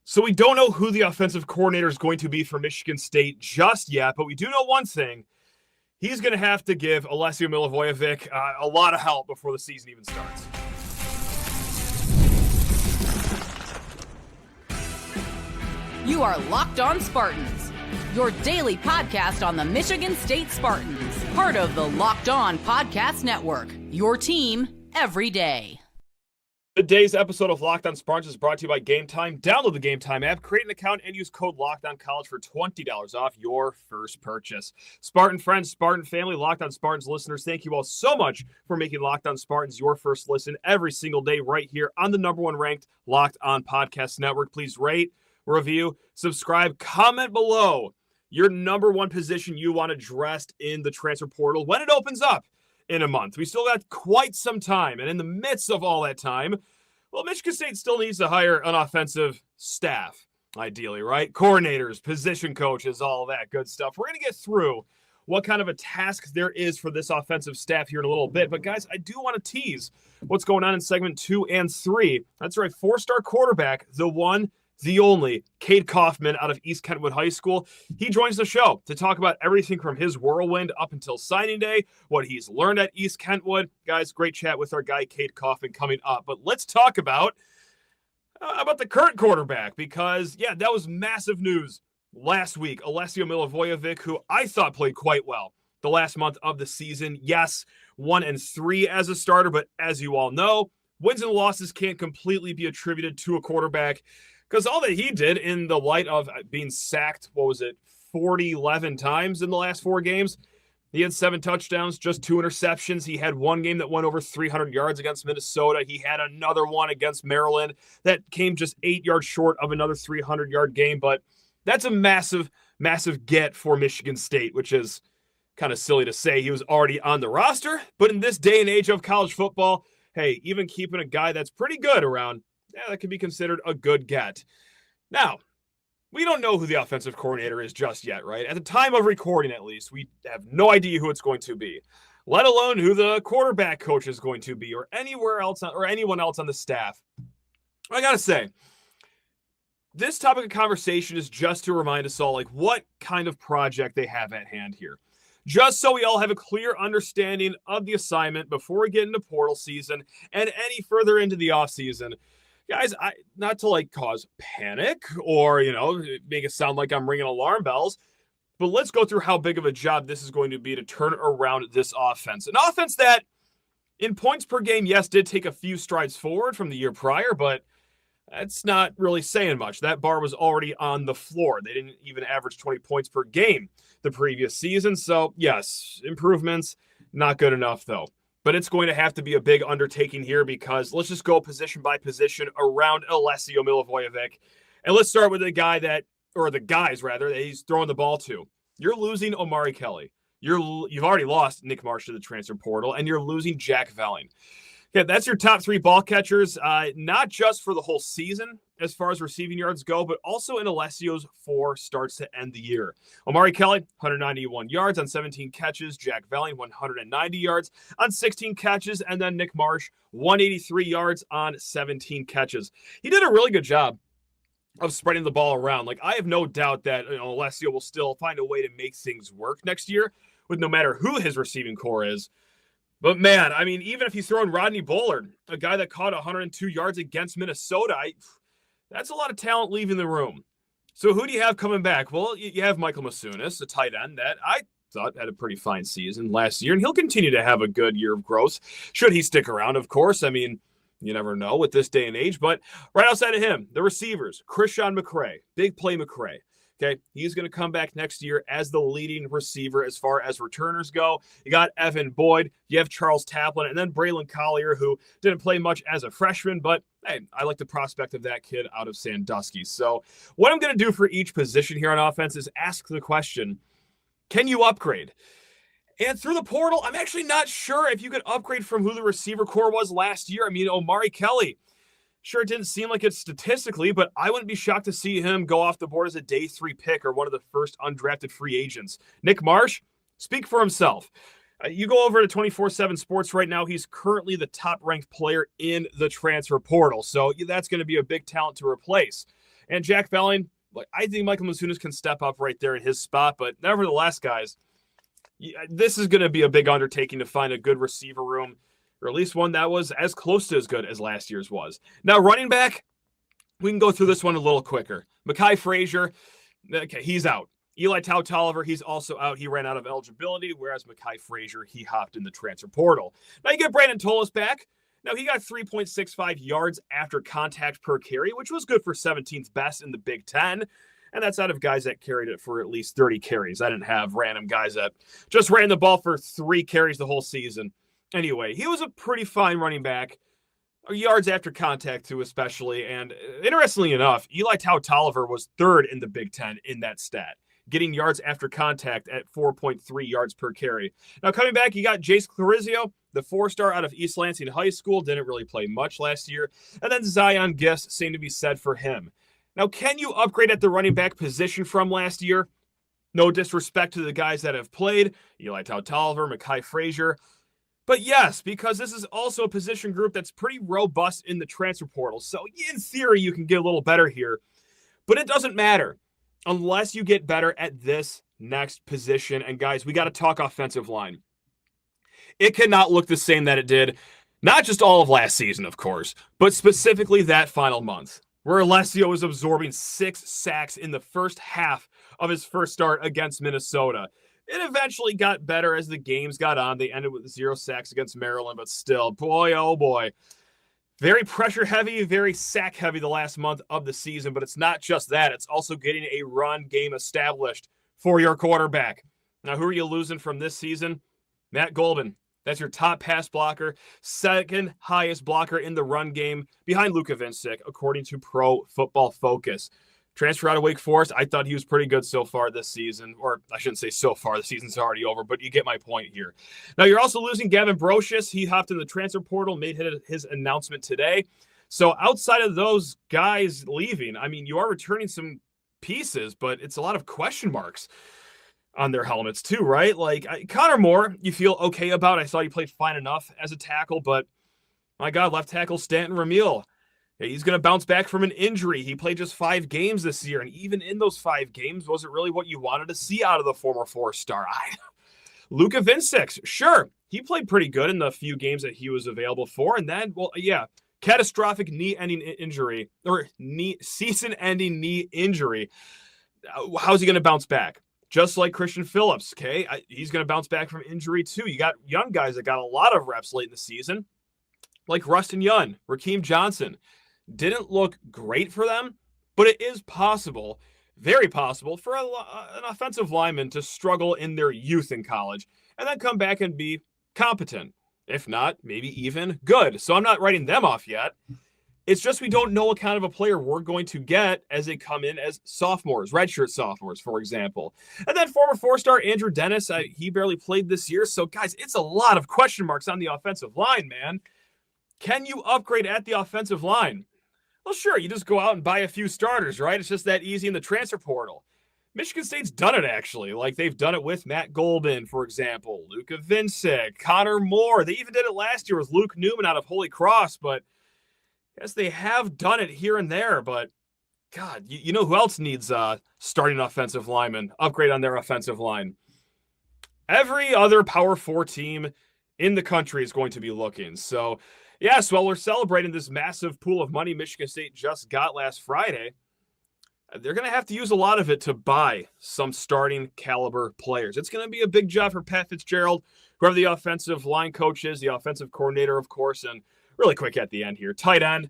So we don't know who the offensive coordinator is going to be for Michigan State just yet, but we do know one thing. He's going to have to give Alessio Milivojevic a lot of help before the season even starts. You are Locked On Spartans, your daily podcast on the Michigan State Spartans, part of the Locked On Podcast Network, your team every day. Today's episode of Locked On Spartans is brought to you by Game Time. Download the Game Time app, create an account, and use code LOCKEDONCollege for $20 off your first purchase. Spartan friends, Spartan family, Locked On Spartans listeners, thank you all so much for making Locked On Spartans your first listen every single day right here on the number one ranked Locked On Podcast Network. Please rate, review, subscribe, comment below your number one position you want addressed in the transfer portal when it opens up in a month. We still got quite some time, and in the midst of all that time, well, Michigan State still needs to hire an offensive staff, ideally, right? Coordinators, position coaches, all that good stuff. We're going to get through what kind of a task there is for this offensive staff here in a little bit. But, guys, I do want to tease what's going on in segment 2 and 3. That's right, 4-star quarterback, the one, the only, Kayd Coffman out of East Kentwood High School. He joins the show to talk about everything from his whirlwind up until signing day, what he's learned at East Kentwood. Guys, great chat with our guy Kayd Coffman coming up. But let's talk about the current quarterback because, yeah, that was massive news last week. Alessio Milivojevic, who I thought played quite well the last month of the season. Yes, 1-3 as a starter, but as you all know, wins and losses can't completely be attributed to a quarterback. Because all that he did in the light of being sacked, 11 times in the last 4 games? He had 7 touchdowns, just 2 interceptions. He had one game that went over 300 yards against Minnesota. He had another one against Maryland that came just 8 yards short of another 300-yard game. But that's a massive, massive get for Michigan State, which is kind of silly to say. He was already on the roster. But in this day and age of college football, hey, even keeping a guy that's pretty good around, yeah, that can be considered a good get. Now, we don't know who the offensive coordinator is just yet, right? At the time of recording, at least, we have no idea who it's going to be, let alone who the quarterback coach is going to be or anywhere else or anyone else on the staff. I got to say, this topic of conversation is just to remind us all, like, what kind of project they have at hand here. Just so we all have a clear understanding of the assignment before we get into portal season and any further into the offseason. Guys, not to cause panic or, make it sound like I'm ringing alarm bells, but let's go through how big of a job this is going to be to turn around this offense. An offense that, in points per game, yes, did take a few strides forward from the year prior, but that's not really saying much. That bar was already on the floor. They didn't even average 20 points per game the previous season. So, yes, improvements, not good enough, though. But it's going to have to be a big undertaking here because let's just go position by position around Alessio Milivojevic. And let's start with the guys that he's throwing the ball to. You're losing Omari Kelly. You've already lost Nick Marsh to the transfer portal, and you're losing Jack Velling. Okay, that's your top 3 ball catchers, not just for the whole season as far as receiving yards go, but also in Alessio's 4 starts to end the year. Omari Kelly, 191 yards on 17 catches. Jack Velling, 190 yards on 16 catches. And then Nick Marsh, 183 yards on 17 catches. He did a really good job of spreading the ball around. I have no doubt that Alessio will still find a way to make things work next year with no matter who his receiving core is. But, man, I mean, even if you throw in Rodney Bullard, a guy that caught 102 yards against Minnesota, that's a lot of talent leaving the room. So who do you have coming back? Well, you have Michael Masunis, a tight end that I thought had a pretty fine season last year, and he'll continue to have a good year of growth. Should he stick around, of course. I mean, you never know with this day and age. But right outside of him, the receivers, Christian McCray, big play McCray. Okay, he's going to come back next year as the leading receiver as far as returners go. You got Evan Boyd, you have Charles Taplin, and then Braylon Collier, who didn't play much as a freshman, but hey, I like the prospect of that kid out of Sandusky. So what I'm going to do for each position here on offense is ask the question, can you upgrade? And through the portal, I'm actually not sure if you could upgrade from who the receiver core was last year. I mean, Omari Kelly, sure, it didn't seem like it statistically, but I wouldn't be shocked to see him go off the board as a day 3 pick or one of the first undrafted free agents. Nick Marsh, speak for himself. You go over to 24/7 Sports right now, he's currently the top-ranked player in the transfer portal. So that's going to be a big talent to replace. And Jack Belling, I think Michael Masunas can step up right there in his spot, but nevertheless, guys, this is going to be a big undertaking to find a good receiver room, or at least one that was as close to as good as last year's was. Now, running back, we can go through this one a little quicker. Mekhi Frazier, okay, he's out. Eli Tolliver, he's also out. He ran out of eligibility, whereas Mekhi Frazier, he hopped in the transfer portal. Now you get Brandon Tollis back. Now he got 3.65 yards after contact per carry, which was good for 17th best in the Big Ten. And that's out of guys that carried it for at least 30 carries. I didn't have random guys that just ran the ball for 3 carries the whole season. Anyway, he was a pretty fine running back. Yards after contact, too, especially. And interestingly enough, Eli Tolliver was 3rd in the Big Ten in that stat, getting yards after contact at 4.3 yards per carry. Now, coming back, you got Jace Clarizio, the 4-star out of East Lansing High School. Didn't really play much last year. And then Zion Gifts, same to be said for him. Now, can you upgrade at the running back position from last year? No disrespect to the guys that have played, Eli Tolliver, Mekhi Frazier. But yes, because this is also a position group that's pretty robust in the transfer portal. So in theory, you can get a little better here. But it doesn't matter unless you get better at this next position. And guys, we got to talk offensive line. It cannot look the same that it did, not just all of last season, of course, but specifically that final month, where Alessio was absorbing 6 sacks in the first half of his first start against Minnesota. It eventually got better as the games got on. They ended with 0 sacks against Maryland, but still, boy, oh boy. Very pressure heavy, very sack heavy the last month of the season, but it's not just that. It's also getting a run game established for your quarterback. Now, who are you losing from this season? Matt Golden. That's your top pass blocker, second highest blocker in the run game behind Luka Vincic, according to Pro Football Focus. Transfer out of Wake Forest, I thought he was pretty good so far this season. Or I shouldn't say so far, the season's already over, but you get my point here. Now, you're also losing Gavin Brocious. He hopped in the transfer portal, made his announcement today. So outside of those guys leaving, I mean, you are returning some pieces, but it's a lot of question marks on their helmets too, right? Like Connor Moore, you feel okay about. I thought he played fine enough as a tackle, but my God, left tackle Stanton Ramil. He's going to bounce back from an injury. He played just 5 games this year, and even in those 5 games, was it really what you wanted to see out of the former 4-star? Luka Vincic, sure, he played pretty good in the few games that he was available for, and then, well, yeah, catastrophic knee-ending injury, or season-ending knee injury. How's he going to bounce back? Just like Christian Phillips, okay? He's going to bounce back from injury, too. You got young guys that got a lot of reps late in the season, like Rustin Young, Rakeem Johnson. Didn't look great for them, but it is possible, very possible, for an offensive lineman to struggle in their youth in college and then come back and be competent. If not, maybe even good. So I'm not writing them off yet. It's just we don't know what kind of a player we're going to get as they come in as sophomores, redshirt sophomores, for example. And then former 4-star Andrew Dennis, he barely played this year. So, guys, it's a lot of question marks on the offensive line, man. Can you upgrade at the offensive line? Well, sure, you just go out and buy a few starters, right? It's just that easy in the transfer portal. Michigan State's done it, actually. Like, they've done it with Matt Golden, for example, Luka Vincic, Connor Moore. They even did it last year with Luke Newman out of Holy Cross, but yes, they have done it here and there. But, God, you know who else needs starting offensive lineman, upgrade on their offensive line? Every other Power 4 team in the country is going to be looking. So, yes, while we're celebrating this massive pool of money Michigan State just got last Friday, they're going to have to use a lot of it to buy some starting caliber players. It's going to be a big job for Pat Fitzgerald, whoever the offensive line coach is, the offensive coordinator, of course. And really quick at the end here, tight end.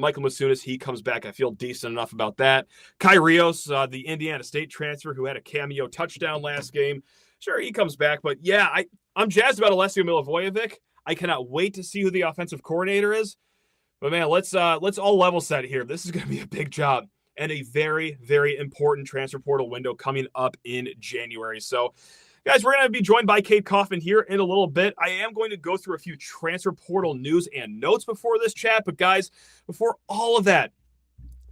Michael Masunas, he comes back. I feel decent enough about that. Kai Rios, the Indiana State transfer who had a cameo touchdown last game. Sure, he comes back. But yeah, I'm jazzed about Alessio Milivojevic. I cannot wait to see who the offensive coordinator is. But man, let's all level set here. This is going to be a big job and a very, very important transfer portal window coming up in January. So, guys, we're going to be joined by Kayd Coffman here in a little bit. I am going to go through a few transfer portal news and notes before this chat. But guys, before all of that,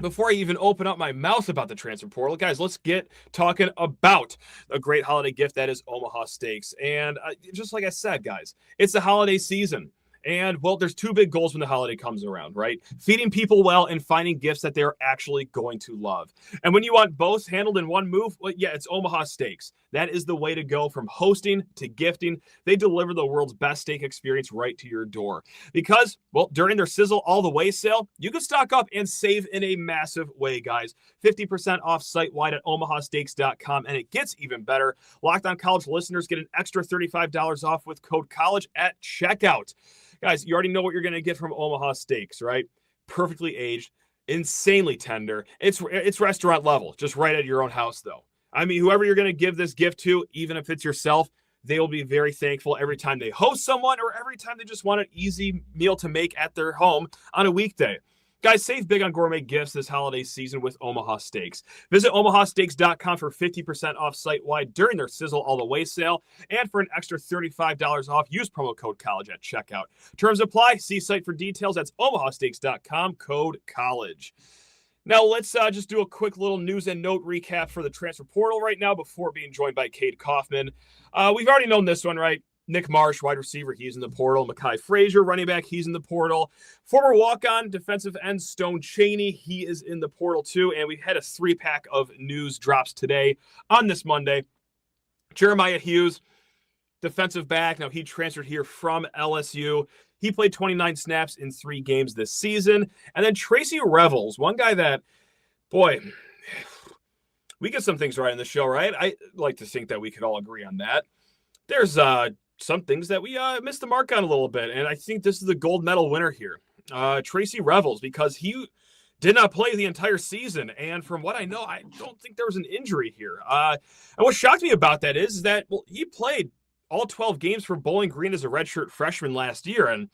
before I even open up my mouth about the transfer portal, guys, let's get talking about a great holiday gift that is Omaha Steaks. And just like I said, guys, it's the holiday season. And, well, there's two big goals when the holiday comes around, right? Feeding people well and finding gifts that they're actually going to love. And when you want both handled in one move, well, yeah, it's Omaha Steaks. That is the way to go from hosting to gifting. They deliver the world's best steak experience right to your door. Because, well, during their Sizzle All the Way sale, you can stock up and save in a massive way, guys. 50% off site-wide at omahasteaks.com. And it gets even better. Locked On College listeners get an extra $35 off with code COLLEGE at checkout. Guys, you already know what you're going to get from Omaha Steaks, right? Perfectly aged, insanely tender. It's restaurant level, just right at your own house, though. I mean, whoever you're going to give this gift to, even if it's yourself, they will be very thankful every time they host someone or every time they just want an easy meal to make at their home on a weekday. Guys, save big on gourmet gifts this holiday season with Omaha Steaks. Visit omahasteaks.com for 50% off site-wide during their Sizzle All the Way sale. And for an extra $35 off, use promo code COLLEGE at checkout. Terms apply. See site for details. That's omahasteaks.com, code COLLEGE. Now, let's just do a quick little news and note recap for the transfer portal right now before being joined by Kayd Coffman. We've already known this one, right? Nick Marsh, wide receiver, he's in the portal. Mekhi Frazier, running back, he's in the portal. Former walk-on defensive end Stone Chaney, he is in the portal too. And we had a 3-pack of news drops today on this Monday. Jeremiah Hughes, defensive back. Now, he transferred here from LSU. He played 29 snaps in 3 games this season. And then Tracy Revels, one guy that, boy, we get some things right in the show, right? I like to think that we could all agree on that. There's some things that we missed the mark on a little bit, and I think this is the gold medal winner here. Tracy Revels, because he did not play the entire season, and from what I know, I don't think there was an injury here. And what shocked me about that is that, well, he played all 12 games for Bowling Green as a redshirt freshman last year, and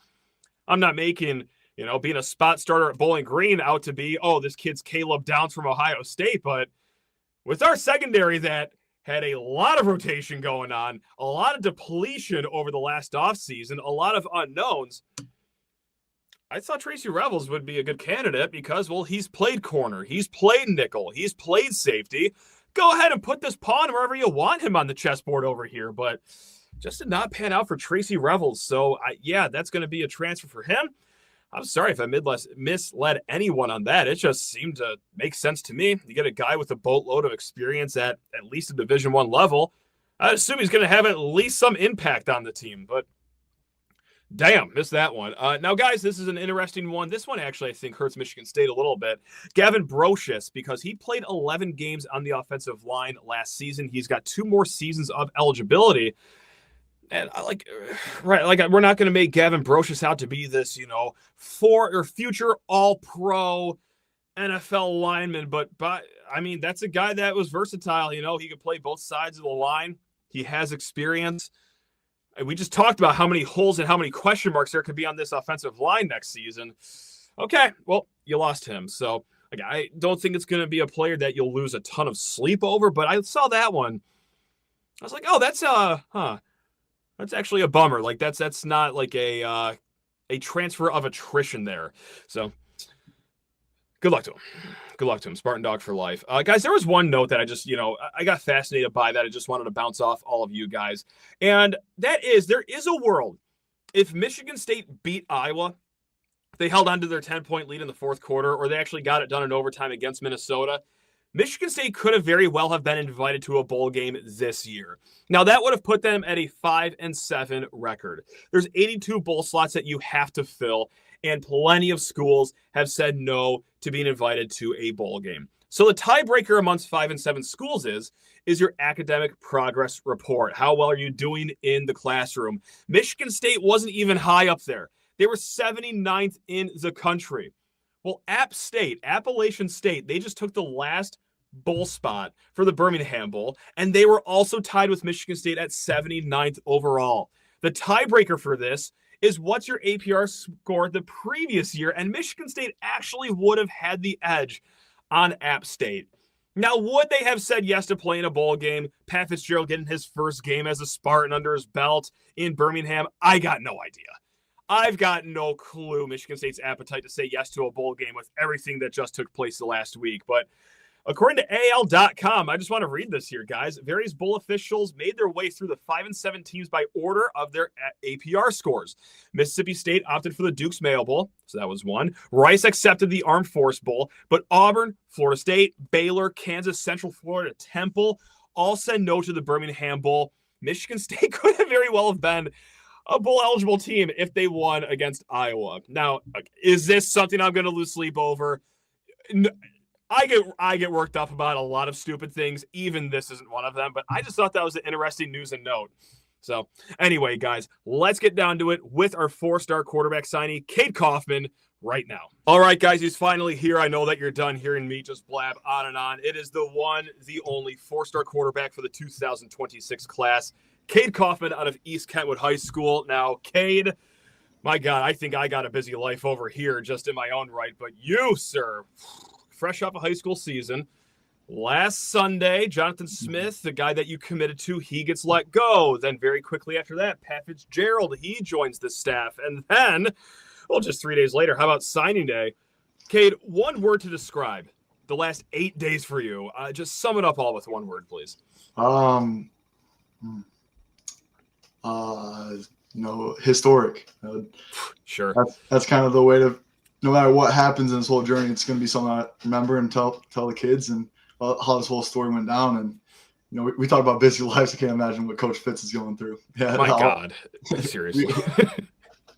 I'm not making, being a spot starter at Bowling Green out to be, oh, this kid's Caleb Downs from Ohio State, but with our secondary that had a lot of rotation going on, a lot of depletion over the last offseason, a lot of unknowns. I thought Tracy Revels would be a good candidate because, well, he's played corner, he's played nickel, he's played safety. Go ahead and put this pawn wherever you want him on the chessboard over here, but just did not pan out for Tracy Revels. So, yeah, that's going to be a transfer for him. I'm sorry if I misled anyone on that. It just seemed to make sense to me. You get a guy with a boatload of experience at least a Division I level. I assume he's going to have at least some impact on the team, but damn, missed that one. Now, guys, this is an interesting one. This one actually, I think, hurts Michigan State a little bit. Gavin Brocious, because he played 11 games on the offensive line last season. He's got 2 more seasons of eligibility. And we're not going to make Gavin Brocious out to be this, future all-pro NFL lineman. But I mean, that's a guy that was versatile. He could play both sides of the line. He has experience. And we just talked about how many holes and how many question marks there could be on this offensive line next season. Okay, well, you lost him. So I don't think it's going to be a player that you'll lose a ton of sleep over. But I saw that one. I was like, oh, that's That's actually a bummer. Like that's not like a transfer of attrition there. So good luck to him. Good luck to him. Spartan dog for life. Guys, there was one note that I just, I got fascinated by that I just wanted to bounce off all of you guys. And that is, there is a world if Michigan State beat Iowa, they held on to their 10-point lead in the 4th quarter, or they actually got it done in overtime against Minnesota, Michigan State could have very well have been invited to a bowl game this year. Now, that would have put them at a 5-7 record. There's 82 bowl slots that you have to fill, and plenty of schools have said no to being invited to a bowl game. So the tiebreaker amongst 5 and 7 schools is your academic progress report. How well are you doing in the classroom? Michigan State wasn't even high up there. They were 79th in the country. Well, Appalachian State, they just took the last bowl spot for the Birmingham Bowl, and they were also tied with Michigan State at 79th overall. The tiebreaker for this is what's your APR score the previous year, and Michigan State actually would have had the edge on App State. Now, would they have said yes to playing a bowl game, Pat Fitzgerald getting his first game as a Spartan under his belt in Birmingham? I got no idea. I've got no clue Michigan State's appetite to say yes to a bowl game with everything that just took place the last week. But According to AL.com, I just want to read this here, guys. Various bowl officials made their way through the 5 and 7 teams by order of their APR scores. Mississippi State opted for the Duke's Mayo Bowl, so that was one. Rice accepted the Armed Force Bowl, but Auburn, Florida State, Baylor, Kansas, Central Florida, Temple all said no to the Birmingham Bowl. Michigan State could have very well have been a bowl-eligible team if they won against Iowa. Now, is this something I'm going to lose sleep over? I get worked up about a lot of stupid things. Even this isn't one of them, but I just thought that was an interesting news and note. So anyway, guys, let's get down to it with our 4-star quarterback signee, Kade Coufman, right now. All right, guys, he's finally here. I know that you're done hearing me just blab on and on. It is the one, the only 4-star quarterback for the 2026 class, Kayd Coffman out of East Kentwood High School. Now, Kade, my God, I think I got a busy life over here just in my own right, but you, sir, fresh off a high school season. Last Sunday, Jonathan Smith, the guy that you committed to, he gets let go. Then very quickly after that, Pat Fitzgerald, he joins the staff. And then, well, just 3 days later, how about signing day? Kade, one word to describe the last 8 days for you. Just sum it up all with one word, please. Historic. Sure. That's kind of the way to, no matter what happens in this whole journey, it's going to be something I remember and tell the kids and how this whole story went down. And, we talk about busy lives. I can't imagine what Coach Fitz is going through. Yeah. My God. Seriously.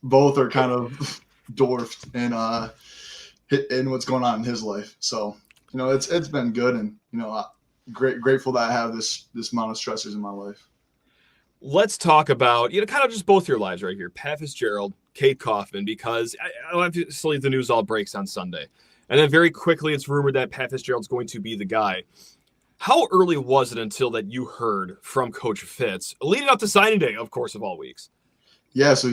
Both are kind of dwarfed in what's going on in his life. So, it's been good. And, grateful that I have this amount of stressors in my life. Let's talk about, kind of just both your lives right here. Pat Fitzgerald, Kade Coufman, because obviously the news all breaks on Sunday. And then very quickly it's rumored that Pat Fitzgerald's going to be the guy. How early was it until that you heard from Coach Fitz, leading up to signing day, of course, of all weeks? Yeah, so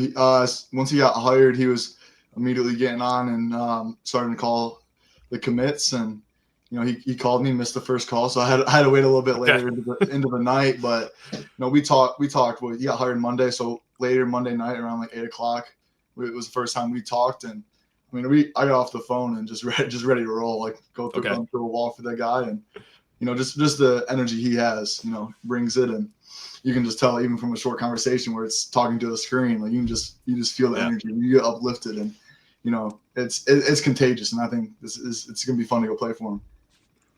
once he got hired, he was immediately getting on and starting to call the commits. And, he called me, missed the first call. So I had to wait a little bit later into the night. But, we talked. Well, he got hired Monday. So later Monday night around like 8 o'clock, it was the first time we talked. And I got off the phone and just ready to roll, like go through a wall for that guy. And, just the energy he has, brings it. And you can just tell even from a short conversation where it's talking to the screen, like you just feel the energy, you get uplifted, and, it's contagious. And I think it's going to be fun to go play for him.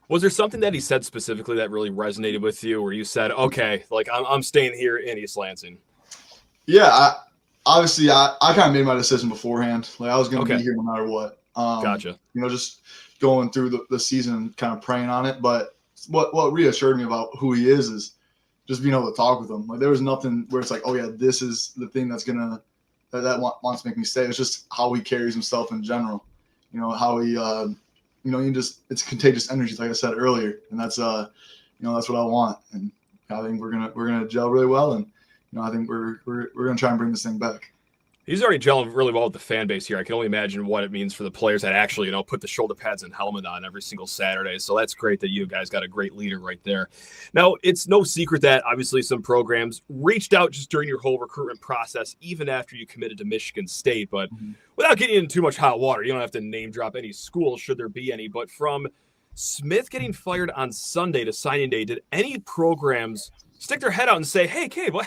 Was there something that he said specifically that really resonated with you, where you said, okay, like I'm staying here in East Lansing? Yeah, I kind of made my decision beforehand. Like I was going to be here no matter what. Gotcha. Just going through the season and kind of praying on it. But what reassured me about who he is just being able to talk with him. Like there was nothing where it's like, oh yeah, this is the thing that wants to make me stay. It's just how he carries himself in general. How he it's contagious energy, like I said earlier, and that's that's what I want. And I think we're gonna gel really well, and I think we're gonna try and bring this thing back. He's already gelling really well with the fan base here. I can only imagine what it means for the players that actually, put the shoulder pads and helmet on every single Saturday. So that's great that you guys got a great leader right there. Now, it's no secret that obviously some programs reached out just during your whole recruitment process, even after you committed to Michigan State. But without getting into too much hot water, you don't have to name drop any schools, should there be any. But from Smith getting fired on Sunday to signing day, did any programs stick their head out and say, hey, Kade,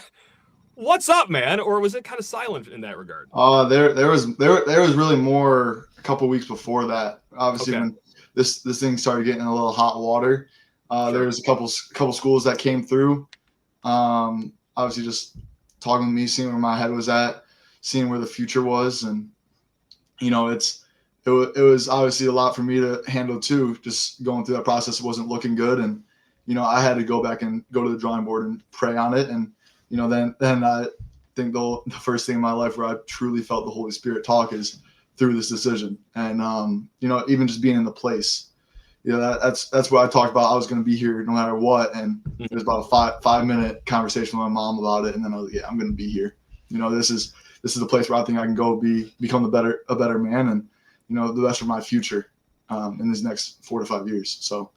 what's up, man? Or was it kind of silent in that regard? There was really more a couple weeks before that. Obviously, when this thing started getting a little hot water, there was a couple schools that came through. Obviously, just talking to me, seeing where my head was at, seeing where the future was, and it was obviously a lot for me to handle too. Just going through that process, it wasn't looking good, and I had to go back and go to the drawing board and pray on it. And then I think the first thing in my life where I truly felt the Holy Spirit talk is through this decision. And, even just being in the place, that's what I talked about. I was going to be here no matter what. And it was about a 5-minute conversation with my mom about it. And then I was like, yeah, I'm going to be here. This is the place where I think I can go become a better man and, the rest of my future in these next 4 to 5 years. So,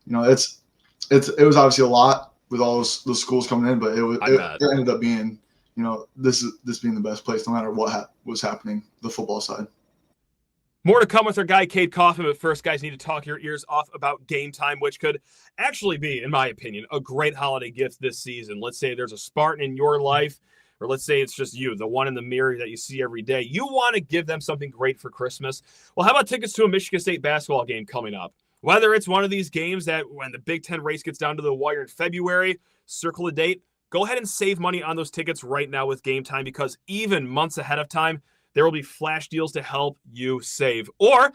it was obviously a lot with all those schools coming in, but it ended up being, this being the best place no matter what was happening, the football side. More to come with our guy, Kade Coffman, but first, guys, need to talk your ears off about Game Time, which could actually be, in my opinion, a great holiday gift this season. Let's say there's a Spartan in your life, or let's say it's just you, the one in the mirror that you see every day. You want to give them something great for Christmas. Well, how about tickets to a Michigan State basketball game coming up? Whether it's one of these games that when the Big Ten race gets down to the wire in February, circle a date, go ahead and save money on those tickets right now with Game Time, because even months ahead of time, there will be flash deals to help you save. Or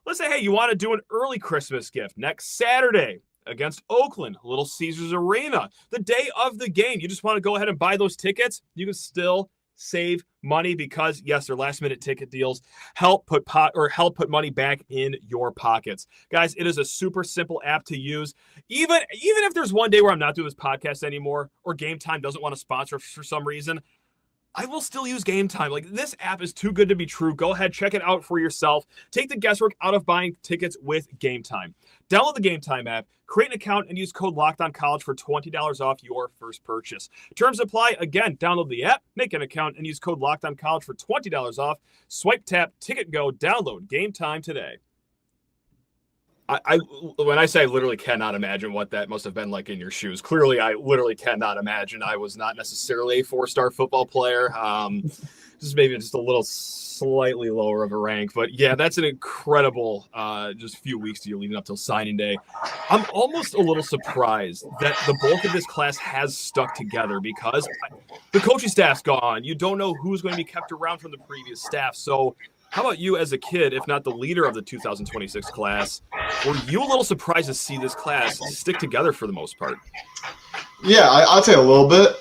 let's say, hey, you want to do an early Christmas gift next Saturday against Oakland, Little Caesars Arena, the day of the game. You just want to go ahead and buy those tickets. You can still save money because, yes, their last-minute ticket deals help put money back in your pockets. Guys, it is a super simple app to use. Even if there's one day where I'm not doing this podcast anymore or Game Time doesn't want to sponsor for some reason, I will still use Game Time. Like, this app is too good to be true. Go ahead, check it out for yourself. Take the guesswork out of buying tickets with Game Time. Download the Game Time app, create an account, and use code LOCKEDONCollege for $20 off your first purchase. Terms apply. Again, download the app, make an account, and use code LOCKEDONCollege for $20 off. Swipe, tap, ticket, go. Download Game Time today. When I say I literally cannot imagine what that must have been like in your shoes, clearly I literally cannot imagine. I was not necessarily a 4-star football player. Just maybe just a little slightly lower of a rank. But yeah, that's an incredible just few weeks to you leading up till signing day. I'm almost a little surprised that the bulk of this class has stuck together because the coaching staff's gone. You don't know who's going to be kept around from the previous staff. So how about you as a kid, if not the leader of the 2026 class? Were you a little surprised to see this class stick together for the most part? Yeah, I'd say a little bit.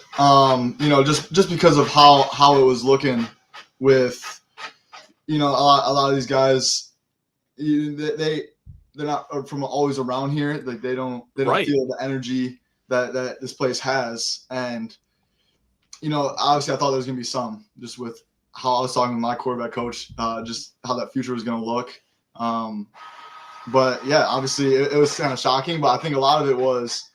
Just because of how it was looking with, a lot of these guys, they're not from always around here. Like they don't right. feel the energy that this place has. And, obviously I thought there was going to be some just with how I was talking with my quarterback coach, just how that future was going to look. But yeah, obviously it was kind of shocking, but I think a lot of it was,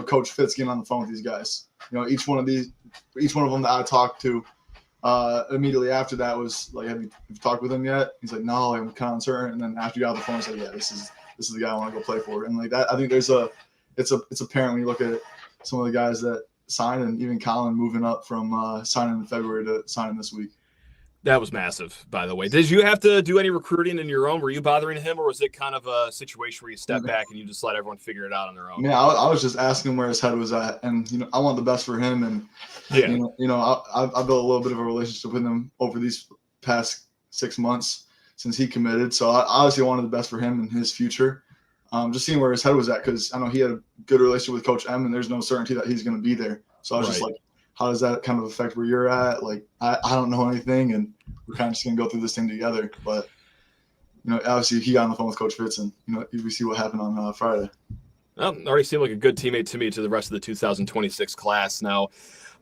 Coach Fitz getting on the phone with these guys. Each one of them that I talked to immediately after that was like, have you talked with him yet? He's like, no, I'm kind of uncertain. And then after you got off the phone, he's like, yeah, this is the guy I want to go play for. And like that, I think it's apparent when you look at some of the guys that signed, and even Colin moving up from signing in February to signing this week. That was massive, by the way. Did you have to do any recruiting in your own? Were you bothering him, or was it kind of a situation where you step back and you just let everyone figure it out on their own? Yeah, I was just asking him where his head was at, and I want the best for him. And yeah, I built a little bit of a relationship with him over these past 6 months since he committed. So I obviously wanted the best for him and his future. Just seeing where his head was at, because I know he had a good relationship with Coach M, and there's no certainty that he's going to be there. So I was just like, how does that kind of affect where you're at? Like, I don't know anything, and we're kind of just going to go through this thing together. But, obviously he got on the phone with Coach Fitz, and, we see what happened on Friday. Well, already seemed like a good teammate to me, to the rest of the 2026 class. Now,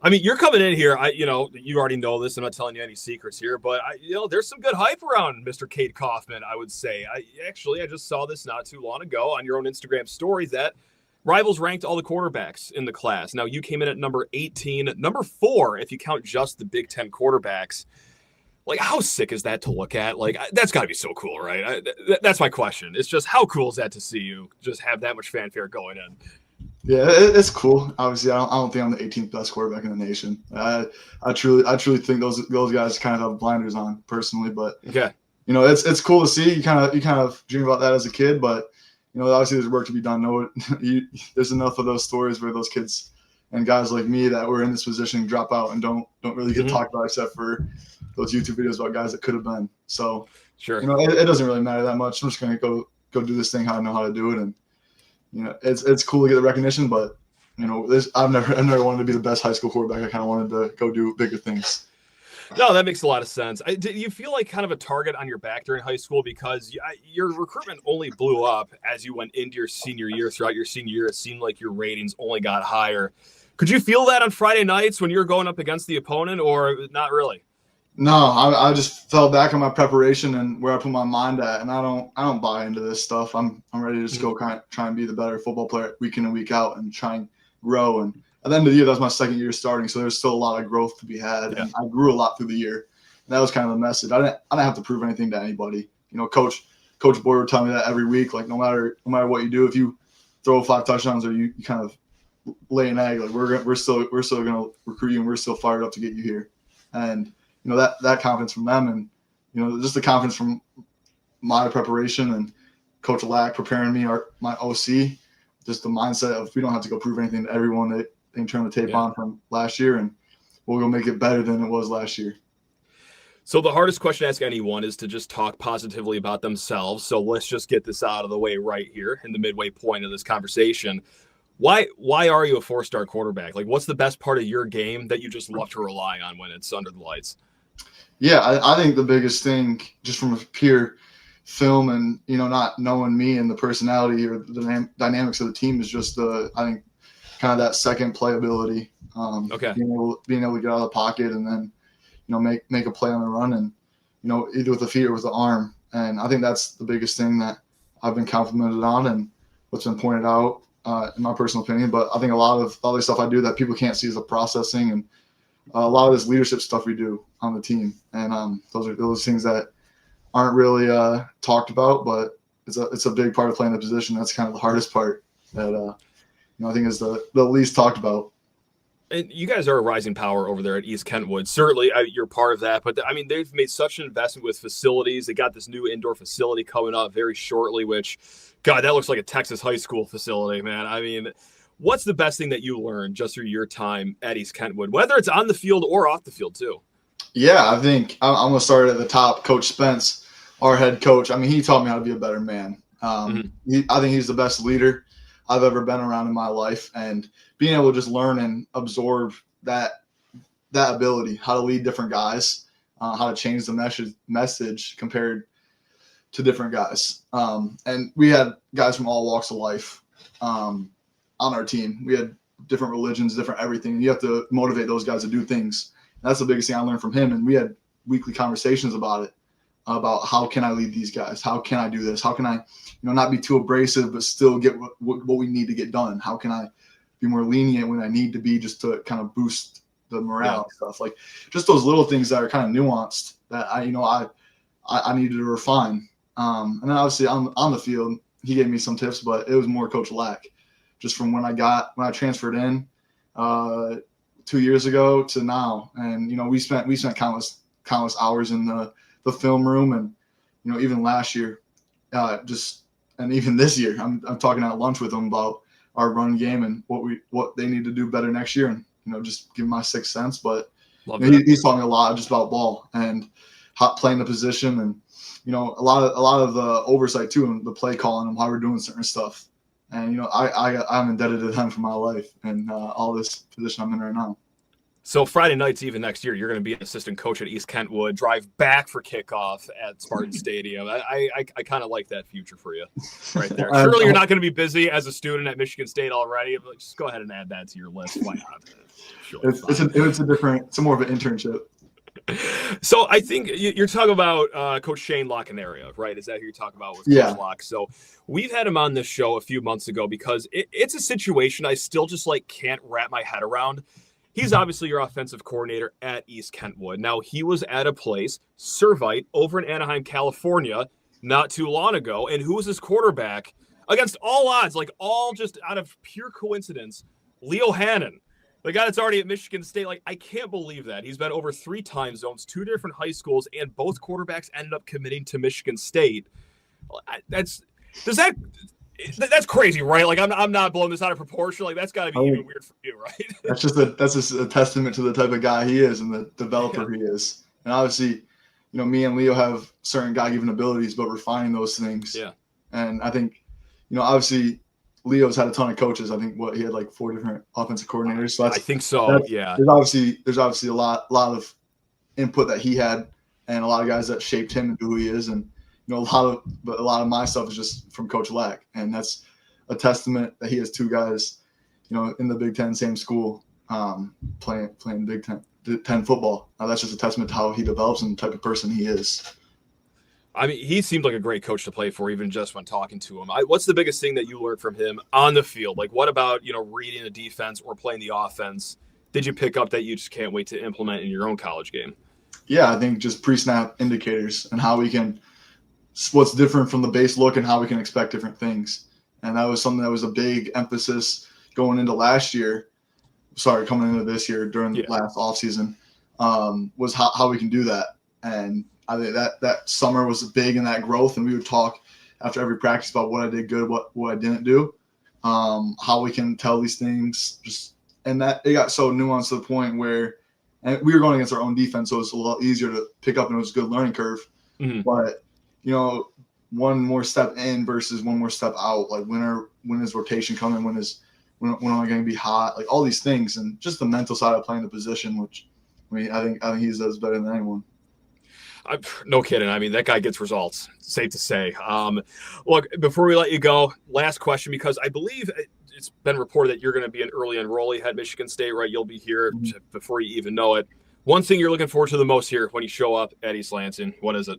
I mean, you're coming in here, you already know this. I'm not telling you any secrets here, but, there's some good hype around Mr. Kayd Coffman, I would say. I just saw this not too long ago on your own Instagram story that Rivals ranked all the quarterbacks in the class. Now, you came in at number 18, number 4, if you count just the Big Ten quarterbacks. Like, how sick is that to look at? Like, that's got to be so cool, right? That's my question. It's just, how cool is that to see you just have that much fanfare going in? Yeah, it's cool. Obviously, I don't think I'm the 18th best quarterback in the nation. I truly think those guys kind of have blinders on, personally. But okay, it's cool to see. You kind of dream about that as a kid, but obviously there's work to be done. There's enough of those stories where those kids and guys like me that were in this position drop out and don't really get talked about, except for those YouTube videos about guys that could have been. So sure, it doesn't really matter that much. I'm just going to go do this thing how I know how to do it, and it's cool to get the recognition. But I've never wanted to be the best high school quarterback. I kind of wanted to go do bigger things. No, that makes a lot of sense. Did you feel like kind of a target on your back during high school, because your recruitment only blew up as you went into your senior year? Throughout your senior year, it seemed like your ratings only got higher. Could you feel that on Friday nights when you were going up against the opponent, or not really? No, I just fell back on my preparation and where I put my mind at, and I don't buy into this stuff. I'm ready to just go try and be the better football player week in and week out and try and grow. And at the end of the year, that was my second year starting, so there's still a lot of growth to be had. Yeah. And I grew a lot through the year. And that was kind of the message. I didn't have to prove anything to anybody. Coach Boyd would tell me that every week. Like no matter what you do, if you throw 5 touchdowns or you kind of lay an egg, like we're still gonna recruit you and we're still fired up to get you here. And that confidence from them, and just the confidence from my preparation and Coach Lack preparing me, my OC, just the mindset of we don't have to go prove anything to everyone. They can turn the tape on from last year, and we'll go make it better than it was last year. So the hardest question to ask anyone is to just talk positively about themselves. So let's just get this out of the way right here in the midway point of this conversation. Why are you a 4-star quarterback? Like, what's the best part of your game that you just love to rely on when it's under the lights? Yeah, I think the biggest thing, just from a pure film and not knowing me and the personality or the dynamics of the team, is just I think kind of that second playability. Being able to get out of the pocket and then make a play on the run, and either with the feet or with the arm. And I think that's the biggest thing that I've been complimented on and what's been pointed out in my personal opinion. But I think a lot of other stuff I do that people can't see is the processing and a lot of this leadership stuff we do on the team. And those are those things that aren't really talked about, but it's a big part of playing the position. That's kind of the hardest part that I think is the least talked about. And you guys are a rising power over there at East Kentwood. Certainly, you're part of that. But, they've made such an investment with facilities. They got this new indoor facility coming up very shortly, which, God, that looks like a Texas high school facility, man. What's the best thing that you learned just through your time at East Kentwood, whether it's on the field or off the field too? Yeah, I think I'm going to start at the top. Coach Spence, our head coach, he taught me how to be a better man. I think he's the best leader I've ever been around in my life, and being able to just learn and absorb that ability, how to lead different guys, how to change the message compared to different guys. And we had guys from all walks of life on our team. We had different religions, different everything. You have to motivate those guys to do things. And that's the biggest thing I learned from him. And we had weekly conversations about it, about how can I lead these guys? How can I do this? How can I, not be too abrasive, but still get what we need to get done? How can I be more lenient when I need to be, just to kind of boost the morale and stuff? Like just those little things that are kind of nuanced that I needed to refine. And then obviously on the field, he gave me some tips, but it was more Coach Lack, just from when I transferred in 2 years ago to now. And, we spent countless hours in the film room, and, even last year, and even this year, I'm talking at lunch with them about our run game and what they need to do better next year, and just give my 6 cents. But he's talking a lot just about ball and playing the position, and a lot of the oversight too, and the play calling and why we're doing certain stuff. And I'm indebted to them for my life and all this position I'm in right now. So Friday nights, even next year, you're going to be an assistant coach at East Kentwood, drive back for kickoff at Spartan Stadium. I kind of like that future for you right there. Surely you're not going to be busy as a student at Michigan State already. But just go ahead and add that to your list. Why not? Sure, it's more of an internship. So I think you're talking about Coach Shane Lockenaria, right? Is that who you're talking about with Coach Locke? So we've had him on this show a few months ago because it's a situation I still just can't wrap my head around. He's obviously your offensive coordinator at East Kentwood. Now, he was at a place, Servite, over in Anaheim, California, not too long ago. And who was his quarterback? Against all odds, all just out of pure coincidence, Leo Hannon, the guy that's already at Michigan State. I can't believe that. He's been over 3 time zones, 2 different high schools, and both quarterbacks ended up committing to Michigan State. That's crazy, right? I'm not blowing this out of proportion. That's got to be even weird for you, right? That's just a testament to the type of guy he is and the developer he is. And obviously, me and Leo have certain God-given abilities, but refining those things. Yeah. And I think, obviously Leo's had a ton of coaches. I think he had 4 different offensive coordinators. So I think so. Yeah. There's obviously a lot of input that he had, and a lot of guys that shaped him into who he is. And a lot of my stuff is just from Coach Lack, and that's a testament that he has 2 guys, in the Big Ten, same school, playing Big Ten football. That's just a testament to how he develops and the type of person he is. He seemed like a great coach to play for, even just when talking to him. What's the biggest thing that you learned from him on the field? What about, reading the defense or playing the offense did you pick up that you just can't wait to implement in your own college game? Yeah, I think just pre-snap indicators and how we can what's different from the base look and how we can expect different things. And that was something that was a big emphasis going into coming into this year during the last offseason, was how we can do that. And I think that summer was big in that growth, and we would talk after every practice about what I did good, what I didn't do, how we can tell these things. And that it got so nuanced to the point where, and we were going against our own defense, so it was a lot easier to pick up, and it was a good learning curve. Mm-hmm. But, one more step in versus one more step out. Like when is rotation coming? When am I going to be hot? Like all these things, and just the mental side of playing the position, which I think he does better than anyone. No kidding. I mean, that guy gets results. Safe to say. Look, before we let you go, last question, because I believe it's been reported that you're going to be an early enrollee at Michigan State, right? You'll be here before you even know it. One thing you're looking forward to the most here when you show up at East Lansing, what is it?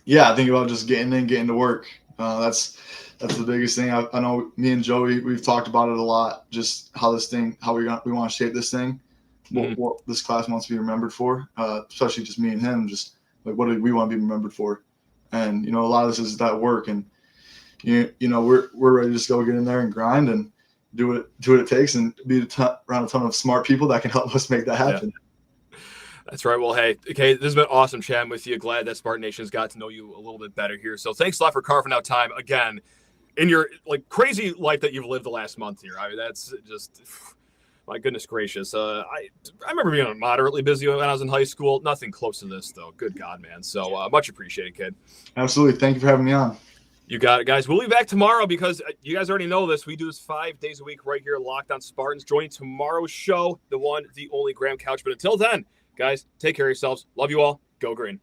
Yeah, I think about just getting to work. That's the biggest thing. I know me and Joey, we've talked about it a lot, just how we want to shape this thing, what this class wants to be remembered for, especially just me and him, just like what do we want to be remembered for. And, a lot of this is that work, and, we're ready to just go get in there and grind and do what it takes, and be around a ton of smart people that can help us make that happen. Yeah. That's right. Well, hey, okay, this has been awesome chatting with you. Glad that Spartan Nation's got to know you a little bit better here. So thanks a lot for carving out time again in your crazy life that you've lived the last month here. I mean, that's just, my goodness gracious. I remember being moderately busy when I was in high school. Nothing close to this, though. Good God, man. So much appreciated, kid. Absolutely. Thank you for having me on. You got it, guys. We'll be back tomorrow because you guys already know this. We do this 5 days a week right here at Locked On Spartans. Joining tomorrow's show, the one, the only Graham Couch. But until then, guys, take care of yourselves. Love you all. Go green.